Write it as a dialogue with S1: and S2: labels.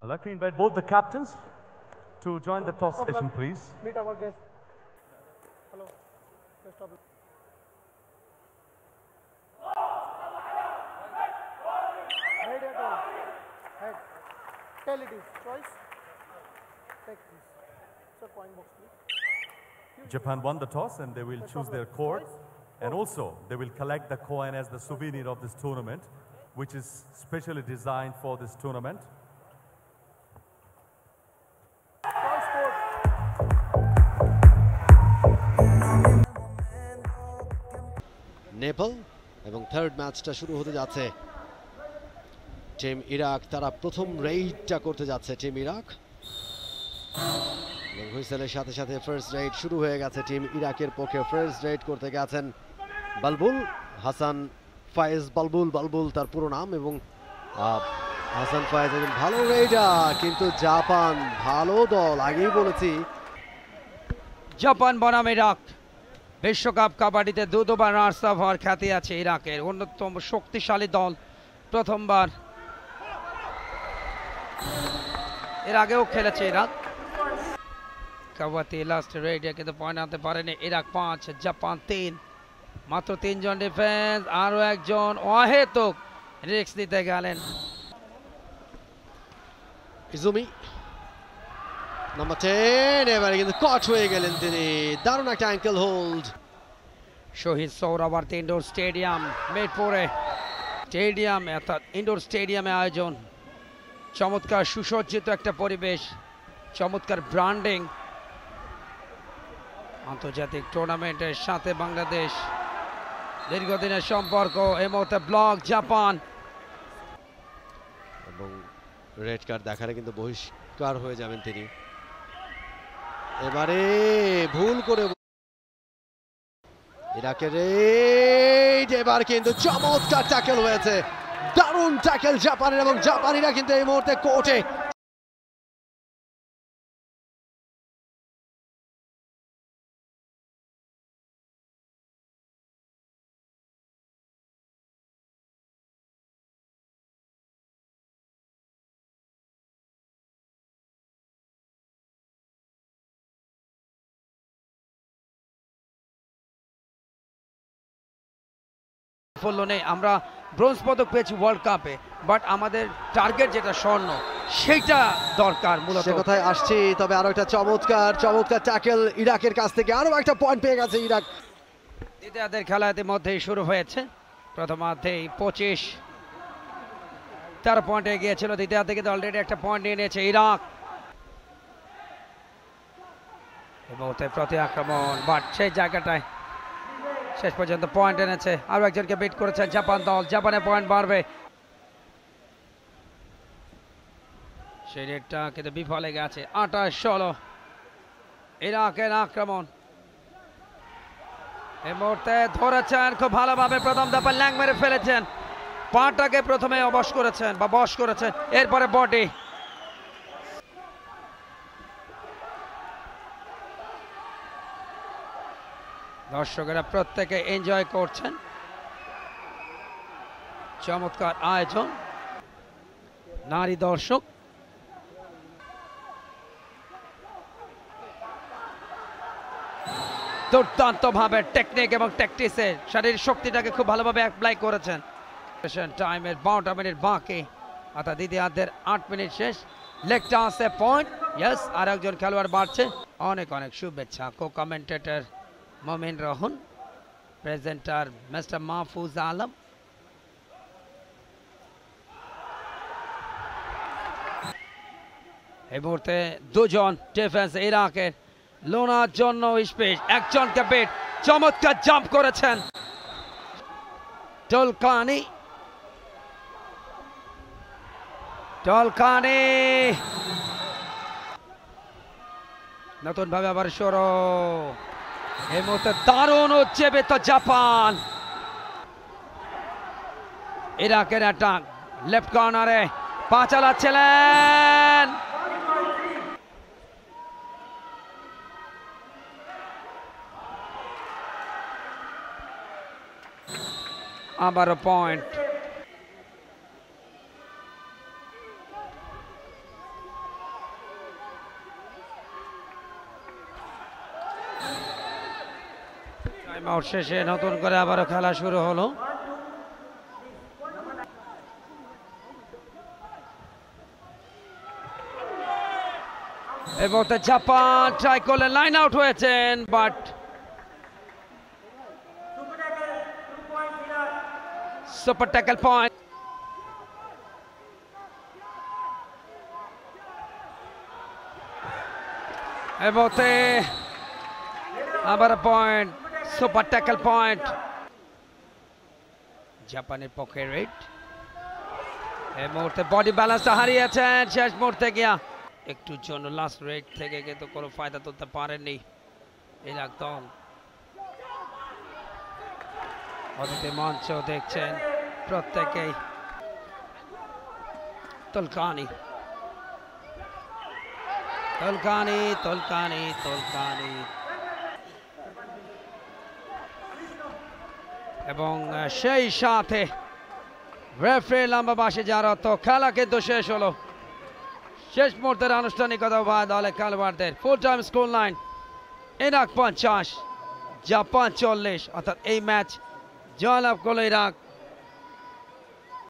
S1: I'd like to invite both the captains to join the toss session, please.
S2: Meet our guest. Hello. Best of luck. Head at all. Head. Tell it is. Choice. Take this. Sir, coin box, please.
S1: Japan won the toss and they will choose their court. And also, they will collect the coin as the souvenir of this tournament, which is specially designed for this tournament.
S2: Choice code.
S3: Nepal এবং third ম্যাচটা শুরু হতে যাচ্ছে। Team Iraq তারা প্রথম রেইডটা করতে যাচ্ছে। Team Iraq এবং হুইসেলের সাথে সাথে ফার্স্ট রেইড শুরু হয়ে গেছে। টিম ইরাকের পক্ষে ফার্স্ট রেইড করতে গেছেন বালবুল হাসান ফায়েজ। বালবুল তার পুরো নাম। এবং হাসান ফায়েজ একজন ভালো রেইডার, কিন্তু জাপান ভালো দল, আগেই বলেছি।
S4: জাপান বনাম ইরাক, বিশ্বকাপ কাবাডিতে দুবার রানার্স আপ হওয়ার খ্যাতি আছে ইরাকের। অন্যতম শক্তিশালী দল, প্রথমবার এর আগেও খেলেছে ইরাক। কাবাতি লাস্ট রেডে কিন্তু পয়েন্ট আনতে পারেনি ইরাক 5 জাপান 3। মাত্র 3 জন ডিফেন্স, আরও একজন অহেতুক রিস্ক নিতে গেলেন।
S3: ইজুমি নাম্বার 10 এবারে কিন্তু কট হয়ে গেলেন তিনি। দারুণ একটা ankle hold.
S4: Shaheed Suhrawardy indoor stadium, মিরপুরে স্টেডিয়াম, অর্থাৎ ইনডোর স্টেডিয়ামে আয়োজন। চমৎকার সুসজ্জিত একটা পরিবেশ, চমৎকার ব্র্যান্ডিং। আন্তর্জাতিক টুর্নামেন্টের সাথে বাংলাদেশ দীর্ঘদিনের সম্পর্ক। এই মুহূর্তে ব্লক জাপান,
S3: এবং রেড কার্ড দেখালে কিন্তু বহিষ্কার হয়ে যাবেন তিনি। এবারে ভুল করে ইরাকের রেড, এবার কিন্তু চমৎকার ট্যাকেল হয়েছে। দারুণ ট্যাকেল জাপানের, এবং জাপানিরা কিন্তু এই মুহূর্তে কোর্টে।
S4: সাফল্য নেই। আমরা ব্রোঞ্জ পদক পেয়েছি ওয়ার্ল্ড কাপে, বাট আমাদের টার্গেট যেটা স্বর্ণ, সেইটা দরকার মূলত।
S3: সে কথায় আসছি, তবে আরো একটা চমৎকার ট্যাকেল ইরাকের কাছ থেকে। আরো একটা পয়েন্ট পেয়ে গেছে ইরাক।
S4: দ্বিতীয়ার্ধের খেলা ইতিমধ্যেই শুরু হয়েছে। প্রথমার্ধেই 25-13 পয়েন্টে গিয়েছিল, দ্বিতীয়ার্ধে কিন্তু অলরেডি একটা পয়েন্ট নিয়ে নিয়েছে ইরাক। এই মুহূর্তে প্রতি আক্রমণ, বাট সেই জায়গাটায় শেষ পর্যন্ত পয়েন্ট এনেছে। আরো একজনকে বিট করেছে জাপান দল। জাপানের পয়েন্ট বাড়বে। সেই রেটটা কিন্তু বিফলে গেছে। 28-16 ইরাকের আক্রমণ। এই মুহূর্তে ধরেছেন খুব ভালোভাবে, প্রথম দফা ল্যাং মেরে ফেলেছেন। পাটাকে প্রথমে অবশ করেছেন বা বশ করেছেন, এরপরে বডি। দর্শকেরা প্রত্যেকে এনজয় করছেন। চমৎকার আয়োজন, নারী দর্শক। দুর্দান্ত ভাবে টেকনিক এবং ট্যাকটিক্সের শারীরিক শক্তিটাকে খুব ভালোভাবে অ্যাপ্লাই করেছেন। টাইমের 12টা মিনিট বাকি, অর্থাৎ দ্বিতীয়ার্ধের 8 মিনিট শেষ। লেগ টান্সে পয়েন্ট, ইয়েস। আর একজন খেলোয়াড় বাড়ছে। অনেক অনেক শুভেচ্ছা। Co commentator Momin Rohan, presenter mister Mahfuz Alam. এই মুহূর্তে দুজন ডিফেন্স ইরাকের লোনার জন্য স্পেস, একজনকে বেট, চমৎকার জাম্প করেছেন টলকানি। নতুন ভাবে আবার শুরু। এই মুহূর্তে দারুণ উজ্জীবিত জাপান। ইরাকের অ্যাটাক, লেফট কর্নারে পা চালাচ্ছিলেন। আবারও পয়েন্ট। আউট শেষে নতুন করে আবারও খেলা শুরু হলো। এই মুহূর্তে জাপান ট্রাই করলে লাইন আউট হয়েছেন, বাট সুপার ট্যাকল পয়েন্ট। এই মুহূর্তে আবার পয়েন্ট, সুপার ট্যাকল পয়েন্ট জাপানের পক্ষে। রেড এই মুহূর্তে বডি ব্যালেন্সটা হারিয়েছেন শেষ মুহূর্তে গিয়া, একটুর জন্য লাস্ট রেড থেকে কিন্তু কোনো ফায়দা তুলতে পারেননি ইরাক দল। অতিথি মঞ্চ দেখছেন প্রত্যেকেই। তোলকানি তোলকানি তোলকানি তোলকানি এবং সেই সাথে রেফারি লম্বা বাসে যাওয়ার অর্থ খেলা কিন্তু শেষ হলো। শেষ মুহূর্তের আনুষ্ঠানিকতা উভয় দলে খেলোয়াড়দের। Full time score line Iraq 50 Japan 40, অর্থাৎ এই ম্যাচ জয়লাভ করলো ইরাক।